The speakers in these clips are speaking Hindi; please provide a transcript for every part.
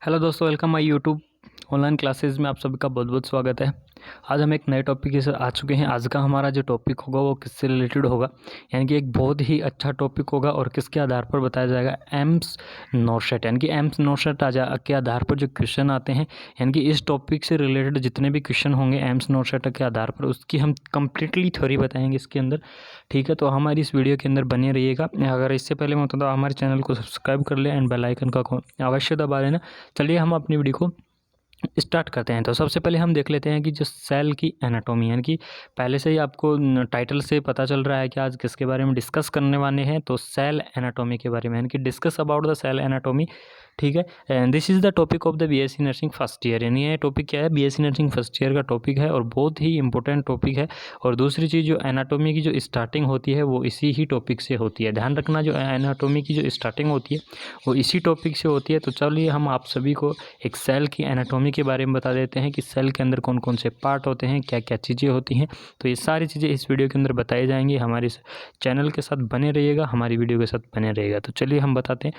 हेलो दोस्तों, welcome my YouTube online classes में आप सभी का बहुत बहुत स्वागत है। आज हम एक नए टॉपिक के साथ आ चुके हैं। आज का हमारा जो टॉपिक होगा वो किससे रिलेटेड होगा, यानी कि एक बहुत ही अच्छा टॉपिक होगा और किसके आधार पर बताया जाएगा, एम्स नॉरशेट। यानी कि एम्स नॉरशेट के आधार पर जो क्वेश्चन आते हैं, यानी कि इस टॉपिक से रिलेटेड जितने भी क्वेश्चन होंगे एम्स नॉरशेट के आधार पर उसकी हम कंप्लीटली थ्योरी बताएंगे इसके अंदर। ठीक है, तो हमारी इस वीडियो के अंदर बने रहिएगा। अगर इससे पहले मैं बता दूँ, हमारे चैनल को सब्सक्राइब कर ले एंड बेल आइकन का अवश्य दबा लेना। चलिए हम अपनी वीडियो को स्टार्ट करते हैं। तो सबसे पहले हम देख लेते हैं कि जो सेल की एनाटॉमी, यानी कि पहले से ही आपको टाइटल से पता चल रहा है कि आज किसके बारे में डिस्कस करने वाले हैं। तो सेल एनाटॉमी के बारे में, यानी कि discuss about the cell anatomy. ठीक है, and this is the topic of the BSc nursing first year. यानी ये टॉपिक क्या है, बीएससी नर्सिंग फर्स्ट ईयर का टॉपिक है और बहुत ही इंपॉर्टेंट टॉपिक है। और दूसरी चीज़, जो एनाटॉमी की जो स्टार्टिंग होती है वो इसी ही टॉपिक से होती है। ध्यान रखना, जो एनाटॉमी की जो स्टार्टिंग होती है वो इसी टॉपिक से होती है। तो चलिए हम आप सभी को एक सेल की एनाटॉमी के बारे में बता देते हैं कि सेल के अंदर कौन कौन से पार्ट होते हैं, क्या क्या चीज़ें होती हैं। तो ये सारी चीज़ें इस वीडियो के अंदर बताई जाएंगी। हमारे इस चैनल के साथ बने रहिएगा, हमारी वीडियो के साथ बने रहिएगा। तो चलिए हम बताते हैं,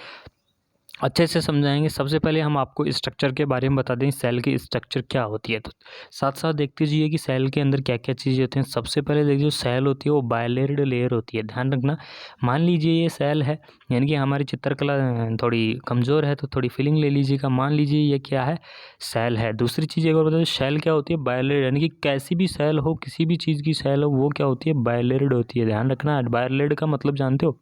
अच्छे से समझाएंगे। सबसे पहले हम आपको स्ट्रक्चर के बारे में बता दें, सेल की स्ट्रक्चर क्या होती है। तो साथ साथ देखते जाइए कि सेल के अंदर क्या क्या चीज़ें होती हैं। सबसे पहले देखिए, जो सेल होती है वो बायलेयर्ड लेयर होती है। ध्यान रखना, मान लीजिए ये सेल है, यानी कि हमारी चित्रकला थोड़ी कमज़ोर है तो थोड़ी फीलिंग ले लीजिएगा। मान लीजिए ये क्या है, सेल है। दूसरी चीज़ एक और बता दें, सेल क्या होती है, बायलेयर्ड। यानी कि कैसी भी सेल हो, किसी भी चीज़ की सेल हो, वो क्या होती है, बायलेयर्ड होती है। ध्यान रखना, बायलेयर्ड का मतलब जानते हो,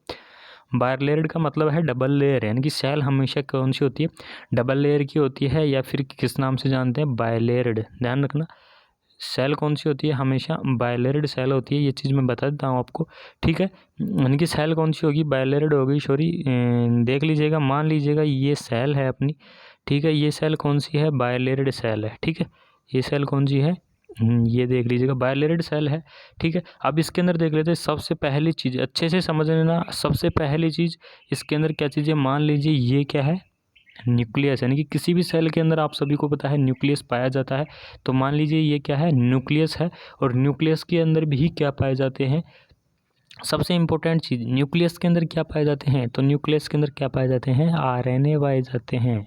बायलेयर्ड का मतलब है डबल लेयर। यानी कि सेल हमेशा कौन सी होती है, डबल लेयर की होती है, या फिर किस नाम से जानते हैं, बायलेयर्ड। ध्यान रखना, सेल कौन सी होती है, हमेशा बायलेयर्ड सेल होती है। ये चीज़ मैं बता देता हूँ आपको। ठीक है, यानी कि सेल कौन सी होगी, बायलेयर्ड होगी। सॉरी, देख लीजिएगा, मान लीजिएगा ये सेल है अपनी। ठीक है, ये सेल कौन सी है, बायलेयर्ड सेल है। ठीक है, ये सेल कौन सी है, ये देख लीजिएगा, बायलेयर्ड सेल है। ठीक है, अब इसके अंदर देख लेते हैं। सबसे पहली चीज़ अच्छे से समझ लेना, सबसे पहली चीज़ इसके अंदर क्या चीज़ है, मान लीजिए ये क्या है, न्यूक्लियस। यानी कि किसी भी सेल के अंदर आप सभी को पता है न्यूक्लियस पाया जाता है। तो मान लीजिए ये क्या है, न्यूक्लियस है। और न्यूक्लियस के अंदर भी क्या पाए जाते हैं, सबसे इम्पोर्टेंट चीज़, न्यूक्लियस के अंदर क्या पाए जाते हैं, तो न्यूक्लियस के अंदर क्या पाए जाते हैं, आरएनए पाए जाते हैं।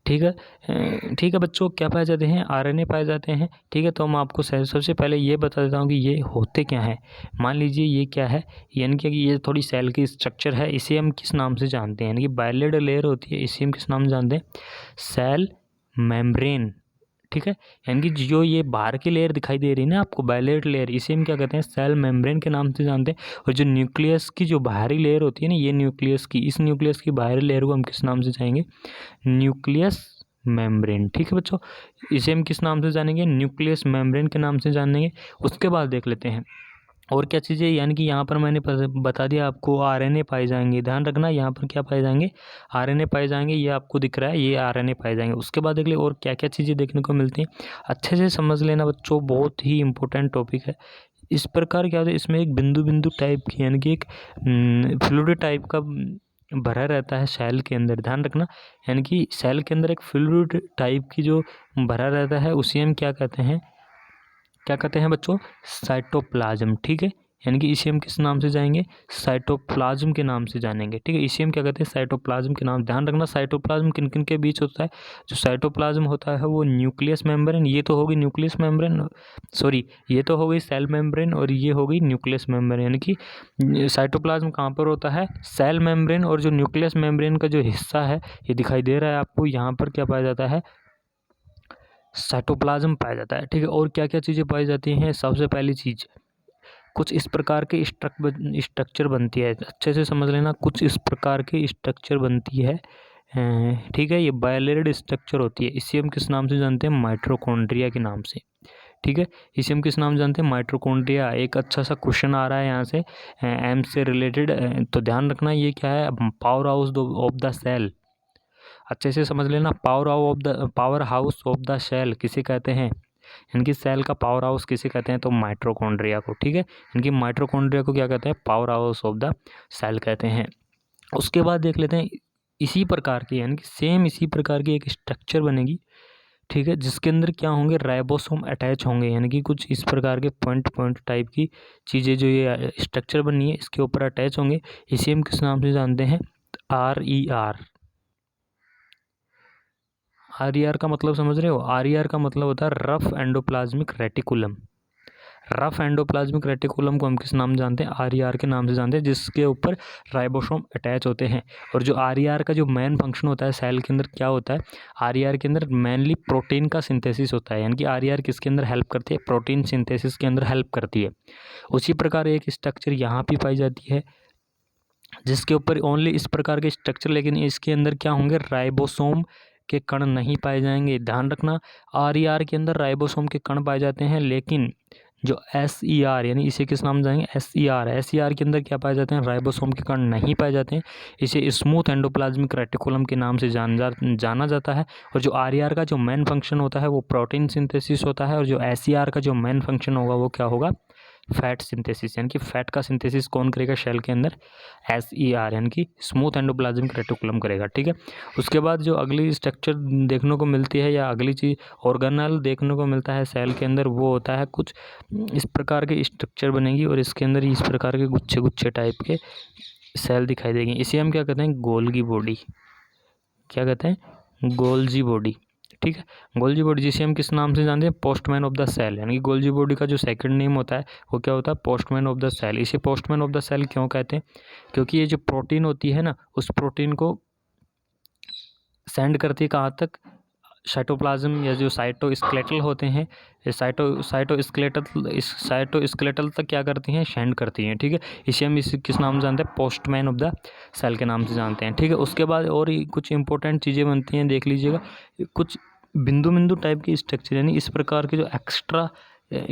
ठीक है, ठीक है बच्चों, क्या पाए जाते हैं, आरएनए पाए जाते हैं। ठीक है, तो मैं आपको सबसे पहले ये बता देता हूँ कि ये होते क्या हैं। मान लीजिए ये क्या है, यानी कि ये थोड़ी सेल की स्ट्रक्चर है। इसे हम किस नाम से जानते हैं, यानी कि बायलेयर्ड लेयर होती है, इसे हम किस नाम से जानते हैं, सेल मेम्ब्रेन। ठीक है, यानी कि जो ये बाहर की लेयर दिखाई दे रही है ना आपको, बायलेयर्ड लेयर, इसे हम क्या कहते हैं, सेल मेम्ब्रेन के नाम से जानते हैं। और जो न्यूक्लियस की जो बाहरी लेयर होती है ना, ये न्यूक्लियस की, इस न्यूक्लियस की बाहरी लेयर को हम किस नाम से जानेंगे, न्यूक्लियस मेम्ब्रेन। ठीक है बच्चों, इसे हम किस नाम से जानेंगे, न्यूक्लियस मेम्ब्रेन के नाम से जानेंगे। उसके बाद देख लेते हैं और क्या चीज़ें, यानी कि यहाँ पर मैंने बता दिया आपको, आरएनए पाए जाएंगे। ध्यान रखना, यहाँ पर क्या पाए जाएंगे, आरएनए पाए जाएंगे। ये आपको दिख रहा है, ये आरएनए पाए जाएंगे। उसके बाद देख ले और क्या क्या चीज़ें देखने को मिलती हैं, अच्छे से समझ लेना बच्चों, बहुत ही इंपॉर्टेंट टॉपिक है। इस प्रकार क्या होता है, इसमें एक बिंदु बिंदु टाइप की, यानी कि एक फ्लूइड टाइप का भरा रहता है सेल के अंदर। ध्यान रखना, यानी कि सेल के अंदर एक फ्लूइड टाइप की जो भरा रहता है, उसी हम क्या कहते हैं, क्या कहते हैं बच्चों, साइटोप्लाज्म। ठीक है, यानी कि इसे हम किस नाम से जाएंगे, साइटोप्लाज्म के नाम से जानेंगे। ठीक है, इसे हम क्या कहते हैं, साइटोप्लाज्म के नाम। ध्यान रखना, साइटोप्लाज्म किन किन के बीच होता है, जो साइटोप्लाज्म होता है वो न्यूक्लियस मेम्ब्रेन, ये तो होगी न्यूक्लियस मेम्ब्रेन, सॉरी ये तो हो गई सेल मेम्ब्रेन, और ये हो गई न्यूक्लियस मेम्ब्रेन। यानी कि साइटोप्लाज्म कहाँ पर होता है, सेल मेम्ब्रेन, और जो न्यूक्लियस मेम्ब्रेन का जो हिस्सा है ये दिखाई दे रहा है आपको, यहाँ पर क्या पाया जाता है, साइटोप्लाज्म पाया जाता है। ठीक है, और क्या क्या चीज़ें पाई जाती हैं, सबसे पहली चीज़, कुछ इस प्रकार के स्ट्रक्चर बनती है। अच्छे से समझ लेना, कुछ इस प्रकार की स्ट्रक्चर बनती है। ठीक है, ये बायलेयर्ड स्ट्रक्चर होती है। इसे हम किस नाम से जानते हैं, माइटोकॉन्ड्रिया के नाम से। ठीक है, इसे हम किस नाम से जानते हैं, माइटोकॉन्ड्रिया। एक अच्छा सा क्वेश्चन आ रहा है यहाँ से एम से रिलेटेड, तो ध्यान रखना ये क्या है, power house of the cell. अच्छे से समझ लेना, power house of the cell किसे कहते हैं, इनकी सेल का पावर हाउस किसे कहते हैं, तो माइटोकॉन्ड्रिया को। ठीक है, इनकी माइटोकॉन्ड्रिया को क्या कहते हैं, power house of the cell कहते हैं। उसके बाद देख लेते हैं, इसी प्रकार की, यानी कि सेम इसी प्रकार की एक स्ट्रक्चर बनेगी। ठीक है, जिसके अंदर क्या होंगे, राइबोसोम अटैच होंगे। यानी कि कुछ इस प्रकार के पॉइंट पॉइंट टाइप की चीज़ें, जो ये स्ट्रक्चर बनी है इसके ऊपर अटैच होंगे। इसे हम किस नाम से जानते हैं, RER, RER का मतलब समझ रहे हो? RER का मतलब होता है rough endoplasmic reticulum. Rough endoplasmic reticulum को हम किस नाम से जानते हैं? RER के नाम से जानते हैं, जिसके ऊपर राइबोसोम अटैच होते हैं। और जो RER का जो मेन फंक्शन होता है सेल के अंदर क्या होता है? RER के अंदर मेनली प्रोटीन का सिंथेसिस होता है, यानी कि RER किसके अंदर हेल्प करती है? प्रोटीन सिंथेसिस के अंदर हेल्प करती है। उसी प्रकार एक स्ट्रक्चर यहाँ भी पाई जाती है जिसके ऊपर ओनली इस प्रकार के स्ट्रक्चर, लेकिन इसके अंदर क्या होंगे? राइबोसोम के कण नहीं पाए जाएंगे। ध्यान रखना, RER के अंदर राइबोसोम के कण पाए जाते हैं, लेकिन जो SER यानी इसे किस नाम जाएंगे? SER के अंदर क्या पाए जाते हैं? राइबोसोम के कण नहीं पाए जाते हैं। इसे स्मूथ एंडोप्लाज्मिक रेटिकुलम के नाम से जाना जाता है। और जो RER का जो मेन फंक्शन होता है वो प्रोटीन सिंथेसिस होता है, और जो SER का जो मेन फंक्शन होगा वो क्या होगा? फैट सिंथेसिस, यानी कि फैट का सिंथेसिस कौन करेगा सेल के अंदर? SER यानी कि स्मूथ एंडोप्लाज्मिक रेटिकुलम करेगा। ठीक है, उसके बाद जो अगली स्ट्रक्चर देखने को मिलती है या अगली चीज़ ऑर्गेनल देखने को मिलता है सेल के अंदर, वो होता है कुछ इस प्रकार के स्ट्रक्चर बनेगी और इसके अंदर इस प्रकार के गुच्छे गुच्छे टाइप के सेल दिखाई देंगे। इसे हम क्या कहते हैं? Golgi body. क्या कहते हैं? Golgi body. ठीक है, गोल्जी बॉडी जिसे हम किस नाम से जानते हैं? पोस्टमैन ऑफ द सेल, यानी कि गोल्जी बॉडी का जो सेकंड नेम होता है वो क्या होता है? Postman of the cell. इसे पोस्टमैन ऑफ द सेल क्यों कहते हैं? क्योंकि ये जो प्रोटीन होती है ना, उस प्रोटीन को सेंड करती है कहाँ तक? साइटोप्लाज्म या जो साइटोस्केलेटल होते हैं, साइटोस्केलेटल तक क्या करती हैं? सेंड करती हैं। ठीक है, इसे हम इस किस नाम से जानते हैं? पोस्टमैन ऑफ द सेल के नाम से जानते हैं। ठीक है, उसके बाद और ही कुछ इंपॉर्टेंट चीज़ें बनती हैं, देख लीजिएगा। कुछ बिंदु बिंदु टाइप की स्ट्रक्चर, यानी इस प्रकार के जो एक्स्ट्रा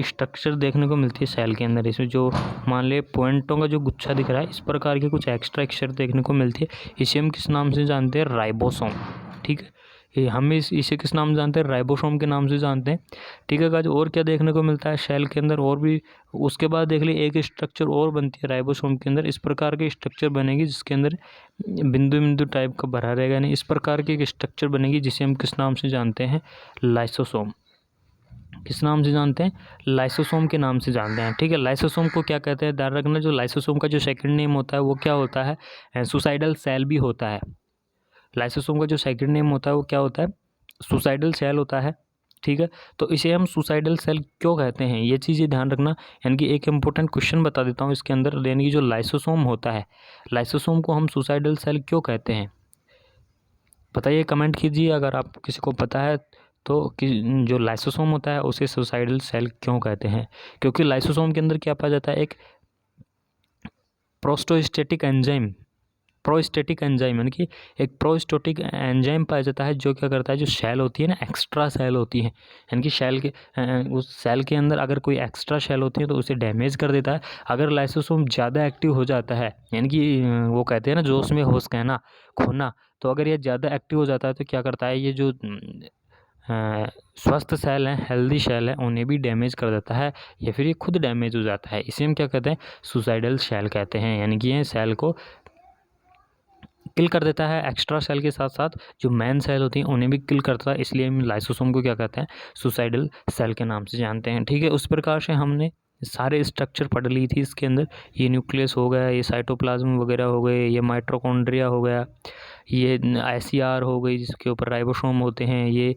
स्ट्रक्चर देखने को मिलती है सेल के अंदर। इसमें जो मान ले पॉइंटों का जो गुच्छा दिख रहा है, इस प्रकार के कुछ एक्स्ट्रा स्ट्रक्चर देखने को मिलती है। इसे हम किस नाम से जानते हैं? राइबोसोम। ठीक है, ये हम इसे किस नाम से जानते हैं? राइबोसोम के नाम से जानते हैं। ठीक है गाइस, और क्या देखने को मिलता है सेल के अंदर? और भी उसके बाद देख लिए एक स्ट्रक्चर और बनती है राइबोसोम के अंदर। इस प्रकार की स्ट्रक्चर बनेगी जिसके अंदर बिंदु बिंदु टाइप का भरा रहेगा, यानी इस प्रकार की एक स्ट्रक्चर बनेगी जिसे हम किस नाम से जानते हैं? लाइसोसोम। किस नाम से जानते हैं? लाइसोसोम के नाम से जानते हैं। ठीक है, लाइसोसोम को क्या कहते हैं? ध्यान रखना, जो लाइसोसोम का जो सेकंड नेम होता है वो क्या होता है? सुसाइडल सेल भी होता है। लाइसोसोम का जो सेकंड नेम होता है वो क्या होता है? सुसाइडल सेल होता है। ठीक है, तो इसे हम सुसाइडल सेल क्यों कहते हैं, ये चीज़ें ध्यान रखना। यानी कि एक इंपॉर्टेंट क्वेश्चन बता देता हूँ इसके अंदर, यानी कि जो लाइसोसोम होता है, लाइसोसोम को हम सुसाइडल सेल क्यों कहते हैं? बताइए, कमेंट कीजिए अगर आप किसी को पता है तो, कि जो लाइसोसोम होता है उसे सुसाइडल सेल क्यों कहते हैं? क्योंकि लाइसोसोम के अंदर क्या पाया जाता है? एक प्रोस्टोस्टेटिक एंजाइम, यानी कि एक प्रोस्टोटिक एंजाइम पाया जाता है, जो क्या करता है? जो सेल होती है ना, एक्स्ट्रा सेल होती है, यानी कि सेल के उस सेल के अंदर अगर कोई एक्स्ट्रा सेल होती है तो उसे डैमेज कर देता है। अगर लाइसोसोम ज़्यादा एक्टिव हो जाता है, यानी कि वो कहते हैं ना, जोश में होश कहना खोना, तो अगर ये ज़्यादा एक्टिव हो जाता है तो क्या करता है? ये जो स्वस्थ सेल हैं, हेल्दी सेल हैं, उन्हें भी डैमेज कर देता है, या फिर ये खुद डैमेज हो जाता है। इसे हम क्या कहते हैं? सुसाइडल सेल कहते हैं, यानी कि ये सेल को किल कर देता है। एक्स्ट्रा सेल के साथ साथ जो मेन सेल होती हैं उन्हें भी किल करता है, इसलिए हम लाइसोसोम को क्या कहते हैं? सुसाइडल सेल के नाम से जानते हैं। ठीक है, उस प्रकार से हमने सारे स्ट्रक्चर पढ़ ली थी इसके अंदर। ये न्यूक्लियस हो गया, ये साइटोप्लाज्म वगैरह हो गए, ये माइटोकॉन्ड्रिया हो गया, ये SER हो गई जिसके ऊपर राइबोसोम होते हैं, ये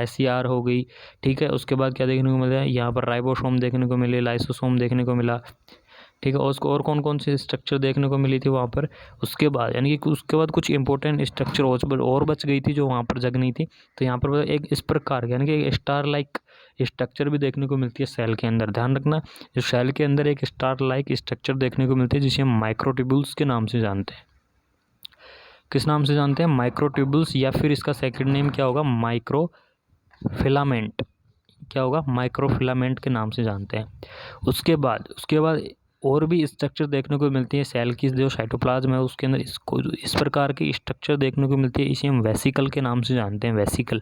SER हो गई। ठीक है, उसके बाद क्या देखने को मिला है? यहाँ पर राइबोसोम देखने को मिले, लाइसोसोम देखने को मिला। ठीक है, और उसको और कौन कौन सी स्ट्रक्चर देखने को मिली थी वहाँ पर? उसके बाद यानी कि उसके बाद कुछ इंपॉर्टेंट स्ट्रक्चर और बच गई थी जो वहाँ पर जग नहीं थी। तो यहाँ पर एक इस प्रकार यानी कि एक स्टार लाइक स्ट्रक्चर भी देखने को मिलती है सेल के अंदर। ध्यान रखना, जो सेल के अंदर एक स्टार लाइक स्ट्रक्चर देखने को मिलती है जिसे हम माइक्रोट्यूब्यूल्स के नाम से जानते हैं। किस नाम से जानते हैं? माइक्रोट्यूब्यूल्स, या फिर इसका सेकंड नेम क्या होगा? माइक्रोफिलामेंट। क्या होगा? माइक्रोफिलामेंट के नाम से जानते हैं। उसके बाद और भी स्ट्रक्चर देखने को मिलती है सेल की, जो साइटोप्लाज्म है उसके अंदर इसको इस प्रकार की स्ट्रक्चर देखने को मिलती है। इसे हम वेसिकल के नाम से जानते हैं, वेसिकल।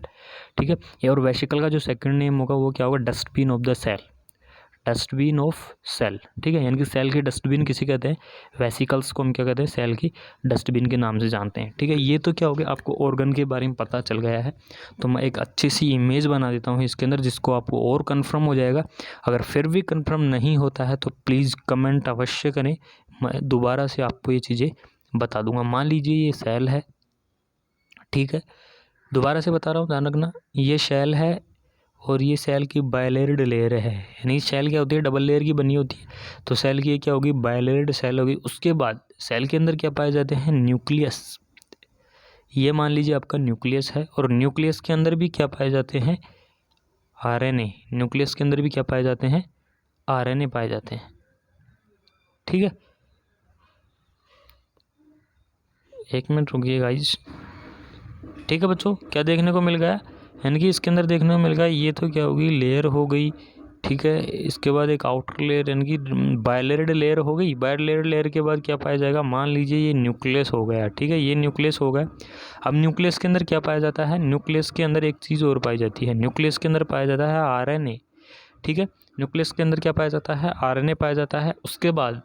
ठीक है, और वेसिकल का जो सेकंड नेम होगा वो क्या होगा? Dustbin of the cell, dustbin of cell. ठीक है, यानी कि सेल की डस्टबिन किसे कहते हैं? वेसिकल्स को हम क्या कहते हैं? सेल की डस्टबिन के नाम से जानते हैं। ठीक है, ये तो क्या हो गया, आपको ऑर्गन के बारे में पता चल गया है। तो मैं एक अच्छी सी इमेज बना देता हूँ इसके अंदर, जिसको आपको और कंफर्म हो जाएगा। अगर फिर भी कंफर्म नहीं होता है तो प्लीज़ कमेंट अवश्य करें, मैं दोबारा से आपको ये चीज़ें बता दूंगा। मान लीजिए ये सेल है, ठीक है, दोबारा से बता रहा हूँ, ध्यान रखना। ये शेल है और ये सेल की बायलेयर्ड लेयर है, यानी सेल क्या होती है, डबल लेयर की बनी होती है। तो सेल की ये क्या होगी, बायलेयर्ड सेल होगी। उसके बाद सेल के अंदर क्या पाए जाते हैं, न्यूक्लियस। ये मान लीजिए आपका न्यूक्लियस है, और न्यूक्लियस के अंदर भी क्या पाए जाते हैं, आरएनए। न्यूक्लियस के अंदर भी क्या पाए जाते हैं, आरएनए पाए जाते हैं। ठीक है, एक मिनट रुकिए गाइस। ठीक है बच्चों, क्या देखने को मिल गया, यानी कि इसके अंदर देखने को मिल गया, ये तो क्या होगी, लेयर हो गई। ठीक है, इसके बाद एक आउटर लेयर यानी कि बायलेयर्ड लेयर हो गई। बायलेयर्ड लेयर के बाद क्या पाया जाएगा, मान लीजिए ये न्यूक्लियस हो गया। ठीक है, ये न्यूक्लियस हो गया। अब न्यूक्लियस के अंदर क्या पाया जाता है, न्यूक्लियस के अंदर एक चीज़ और पाई जाती है, न्यूक्लियस के अंदर पाया जाता है आरएनए। ठीक है, न्यूक्लियस के अंदर क्या पाया जाता है, आरएनए पाया जाता है। उसके बाद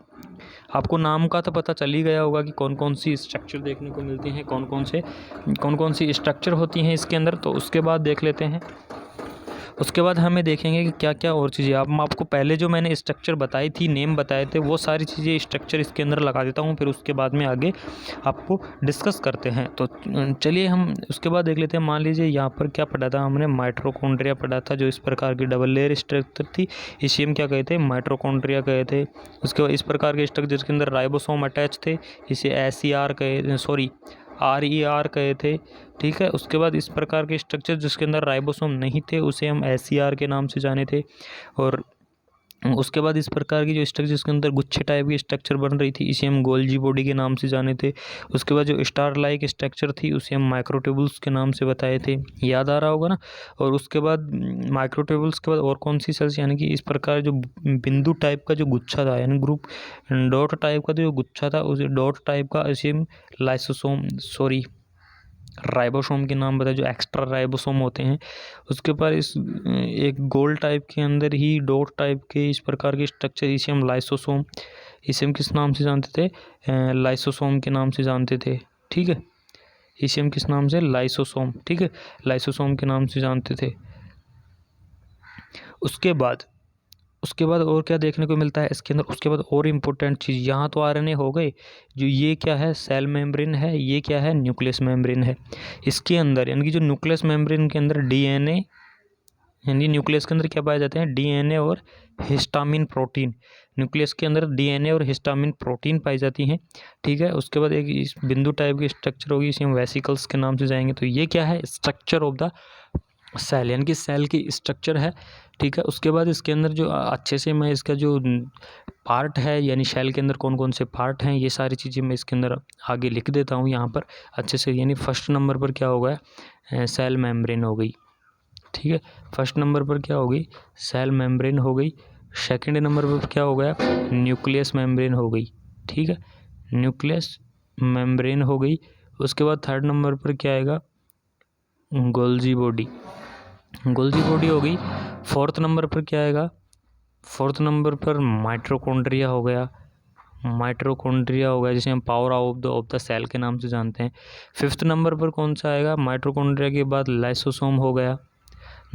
आपको नाम का तो पता चल ही गया होगा कि कौन कौन सी स्ट्रक्चर देखने को मिलती हैं, कौन कौन सी स्ट्रक्चर होती हैं इसके अंदर। तो उसके बाद देख लेते हैं। उसके बाद हमें देखेंगे कि क्या क्या और चीज़ें, आपको पहले जो मैंने स्ट्रक्चर बताई थी, नेम बताए थे, वो सारी चीज़ें स्ट्रक्चर इसके अंदर लगा देता हूँ, फिर उसके बाद में आगे आपको डिस्कस करते हैं। तो चलिए हम उसके बाद देख लेते हैं। मान लीजिए यहाँ पर क्या पढ़ा था हमने, माइटोकॉन्ड्रिया पढ़ा था, जो इस प्रकार की डबल लेयर स्ट्रक्चर थी, इसे हम क्या कहते हैं, माइटोकॉन्ड्रिया कहे थे। उसके बाद इस प्रकार के स्ट्रक्चर जिसके अंदर राइबोसोम अटैच थे, इसे SER कहे, सॉरी RER कहे थे। ठीक है, उसके बाद इस प्रकार के स्ट्रक्चर जिसके अंदर राइबोसोम नहीं थे, उसे हम SER के नाम से जाने थे। और उसके बाद इस प्रकार की जो स्ट्रक्चर जिसके अंदर गुच्छे टाइप की स्ट्रक्चर बन रही थी, इसे हम गोल्जी बॉडी के नाम से जाने थे। उसके बाद जो स्टार लाइक स्ट्रक्चर थी, उसे हम माइक्रोट्यूबुल्स के नाम से बताए थे, याद आ रहा होगा ना। और उसके बाद माइक्रोट्यूबुल्स के बाद और कौन सी सेल्स, यानी कि इस प्रकार जो बिंदु टाइप का जो गुच्छा था, यानी ग्रुप डॉट टाइप का जो गुच्छा था, उस डॉट टाइप का इसे हम लाइसोसोम, सॉरी राइबोसोम के नाम बताए, जो एक्स्ट्रा राइबोसोम होते हैं। उसके बाद इस एक गोल टाइप के अंदर ही डॉट टाइप के इस प्रकार के स्ट्रक्चर, इसे हम लाइसोसोम, इसे हम किस नाम से जानते थे, लाइसोसोम के नाम से जानते थे। ठीक है, इसे हम किस नाम से, लाइसोसोम। ठीक है, लाइसोसोम के नाम से जानते थे। उसके बाद और क्या देखने को मिलता है इसके अंदर। उसके बाद और इम्पोर्टेंट चीज़, यहाँ तो RNA हो गए, जो ये क्या है, सेल मेम्ब्रेन है, ये क्या है, न्यूक्लियस मेम्ब्रेन है। इसके अंदर यानी कि जो न्यूक्लियस मेम्ब्रेन के अंदर DNA, यानी न्यूक्लियस के अंदर क्या पाए जाते हैं, DNA और हिस्टामिन प्रोटीन। न्यूक्लियस के अंदर DNA और हिस्टामिन प्रोटीन पाई जाती हैं। ठीक है, उसके बाद एक इस बिंदु टाइप की स्ट्रक्चर होगी, इसे हम वेसिकल्स के नाम से जाएंगे। तो ये क्या है, स्ट्रक्चर ऑफ द सेल, यानी कि सेल की स्ट्रक्चर है। ठीक है, उसके बाद इसके अंदर जो अच्छे से मैं इसका जो पार्ट है, यानी सेल के अंदर कौन कौन से पार्ट हैं, ये सारी चीज़ें मैं इसके अंदर आगे लिख देता हूँ यहाँ पर अच्छे से। यानी फर्स्ट नंबर पर क्या होगा, सेल मेम्ब्रेन हो गई। ठीक है, फर्स्ट नंबर पर क्या हो गई, सेल मेम्ब्रेन हो गई। सेकंड नंबर पर क्या हो गया, न्यूक्लियस मेम्ब्रेन हो गई। ठीक है, न्यूक्लियस मेम्ब्रेन हो गई। उसके बाद थर्ड नंबर पर क्या आएगा, गोल्जी बॉडी, गोल्जी बॉडी हो गई। फोर्थ नंबर पर क्या आएगा, फोर्थ नंबर पर माइटोकॉन्ड्रिया हो गया, माइटोकॉन्ड्रिया हो गया, जिसे हम पावर ऑफ द सेल के नाम से जानते हैं। फिफ्थ नंबर पर कौन सा आएगा, माइटोकॉन्ड्रिया के बाद लाइसोसोम हो गया,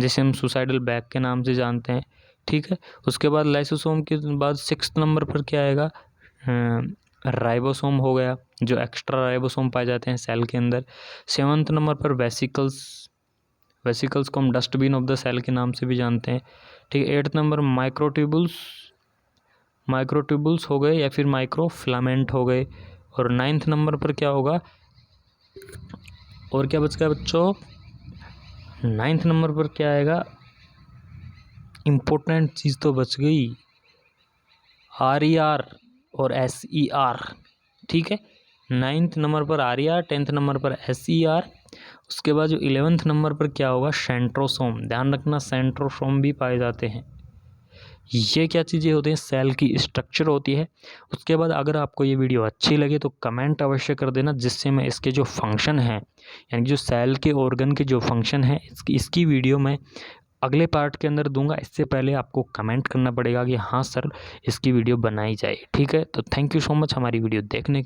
जिसे हम सुसाइडल बैग के नाम से जानते हैं। ठीक है, उसके बाद लाइसोसोम के बाद सिक्स्थ नंबर पर क्या आएगा, राइबोसोम हो गया, जो एक्स्ट्रा राइबोसोम पाए जाते हैं सेल के अंदर। सेवन्थ नंबर पर वेसिकल्स, वेसिकल्स को हम डस्टबिन ऑफ द सेल के नाम से भी जानते हैं। ठीक है, एट्थ नंबर माइक्रोट्यूबुल्स, माइक्रोट्यूबुल्स हो गए या फिर माइक्रोफिलामेंट हो गए। और नाइन्थ नंबर पर क्या होगा, और क्या बच गया बच्चों, नाइन्थ नंबर पर क्या आएगा, इम्पोर्टेंट चीज़ तो बच गई, RER और SER। ठीक है, नाइन्थ नंबर पर RER, टेंथ नंबर पर SER। उसके बाद जो 11th नंबर पर क्या होगा, सेंट्रोसोम। ध्यान रखना, सेंट्रोसोम भी पाए जाते हैं। ये क्या चीज़ें होती हैं, सेल की स्ट्रक्चर होती है। उसके बाद अगर आपको ये वीडियो अच्छी लगे तो कमेंट अवश्य कर देना, जिससे मैं इसके जो फंक्शन हैं, यानी जो सेल के ऑर्गन के जो फंक्शन है, इसकी वीडियो मैं अगले पार्ट के अंदर दूंगा। इससे पहले आपको कमेंट करना पड़ेगा कि हाँ सर इसकी वीडियो बनाई जाए। ठीक है, तो थैंक यू सो मच हमारी वीडियो देखने के